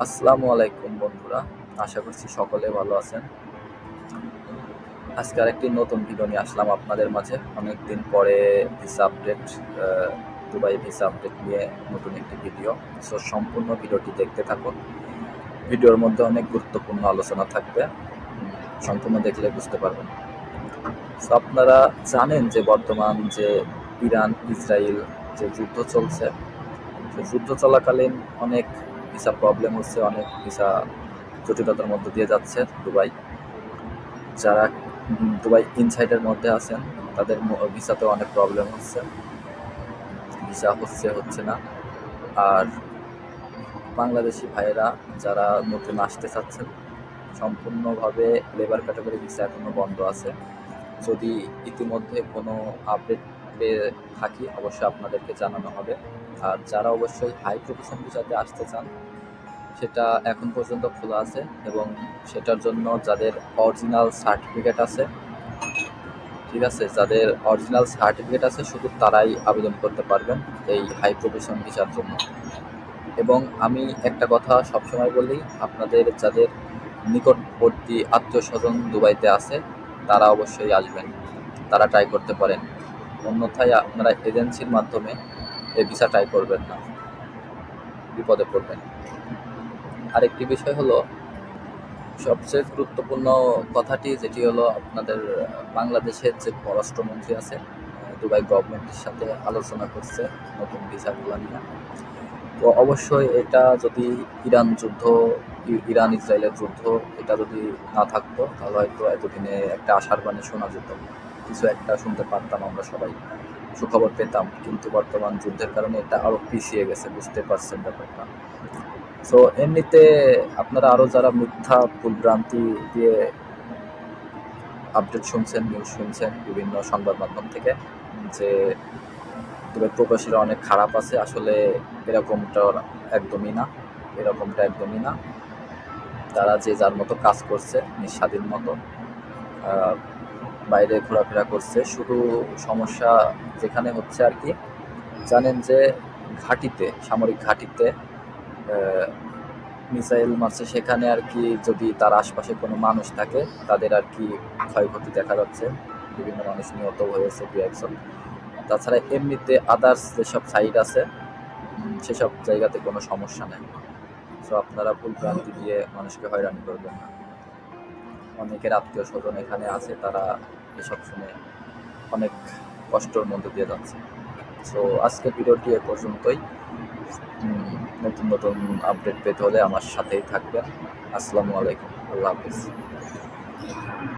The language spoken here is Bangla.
আসসালামু আলাইকুম বন্ধুরা, আশা করছি সকলে ভালো আছেন। আজকে আরেকটি নতুন ভিডিও নিয়ে আসলাম আপনাদের মাঝে। অনেকদিন পরে visa update, Dubai visa update নিয়ে নতুন একটি ভিডিও। সো সম্পূর্ণ ভিডিওটি দেখতে থাকুন। ভিডিওর মধ্যে অনেক গুরুত্বপূর্ণ আলোচনা থাকবে, সম্পূর্ণ দেখলে বুঝতে পারবেন। সো আপনারা জানেন যে বর্তমান যে ইরান ইসরায়েল যে যুদ্ধ চলছে, সেই যুদ্ধ চলাকালীন অনেক ভিসা প্রবলেম হচ্ছে, অনেক ভিসা জটিলতার মধ্যে দিয়ে যাচ্ছে দুবাই। যারা দুবাই ইনসাইডের মধ্যে আছেন তাদের ভিসাতে অনেক প্রবলেম হচ্ছে, ভিসা হচ্ছে না। আর বাংলাদেশি ভাইয়েরা যারা নতুন আসতে চাচ্ছেন, সম্পূর্ণভাবে লেবার ক্যাটাগরি ভিসা এখনও বন্ধ আছে। যদি ইতিমধ্যে কোনো আপডেট পেয়ে থাকি অবশ্যই আপনাদেরকে জানানো হবে। আর যারা অবশ্যই হাই প্রফেশন ভিসাতে আসতে চান, সেটা এখন পর্যন্ত খোলা আছে এবং সেটার জন্য যাদের অরিজিনাল সার্টিফিকেট আছে, ঠিক আছে, যাদের অরিজিনাল সার্টিফিকেট আছে শুধু তারাই আবেদন করতে পারবেন এই হাই প্রফেশন ভিসার জন্য। এবং আমি একটা কথা সবসময় বলি, আপনাদের যাদের নিকটবর্তী আত্মীয় স্বজন দুবাইতে আছে তারা অবশ্যই আসবেন, তারা ট্রাই করতে পারেন। অন্যথায় আপনারা এজেন্সির মাধ্যমে এই ভিসা ট্রাই করবেন না, বিপদে পড়বেন। আরেকটি বিষয় হলো, সবচেয়ে গুরুত্বপূর্ণ কথাটি যেটি হলো, আপনাদের বাংলাদেশের যে পররাষ্ট্রমন্ত্রী আছে দুবাই গভর্নমেন্টের সাথে আলোচনা করছে নতুন ভিসাগুলো নিয়ে। তো অবশ্যই এটা যদি ইরান ইসরায়েলের যুদ্ধ এটা যদি না থাকতো তাহলে হয়তো এতদিনে একটা আশার বাণী শোনা যেত, কিছু একটা শুনতে পারতাম, আমরা সবাই সুখবর পেতাম। কিন্তু বর্তমান যুদ্ধের কারণে এটা আরও পিছিয়ে গেছে, বুঝতে পারছেন ব্যাপারটা। সো এমনিতে আপনারা আরও যারা মিথ্যা ভুলভ্রান্তি দিয়ে আপডেট শুনছেন, নিউজ শুনছেন বিভিন্ন সংবাদ মাধ্যম থেকে যে তবে প্রবাসীরা অনেক খারাপ আছে, আসলে এরকমটা একদমই না। তারা যে যার মতো কাজ করছে, নিঃস্বাধীন মতো বাইরে ঘোরাফেরা করছে। শুধু সমস্যা যেখানে হচ্ছে আর কি, জানেন যে সামরিক ঘাঁটিতে মিসাইল মারছে, সেখানে আর কি যদি তার আশপাশে কোনো মানুষ থাকে তাদের আর কি ক্ষয়ক্ষতি দেখা যাচ্ছে, বিভিন্ন মানুষ নিহত হয়েছে দু একজন। তাছাড়া এমনিতে আদার্স যেসব সাইড আছে সেসব জায়গাতে কোনো সমস্যা নেই। সো আপনারা ভুল ভ্রান্তি দিয়ে মানুষকে হয়রানি করবেন না। অনেকের আত্মীয় স্বজন এখানে আছে, তারা এসব শুনে অনেক কষ্টের মধ্যে দিয়ে যাচ্ছে। সো আজকের ভিডিওটি এ পর্যন্তই। নতুন নতুন আপডেট পেতে হলে আমার সাথেই থাকবেন। আসসালামু আলাইকুম, আল্লাহ হাফিজ।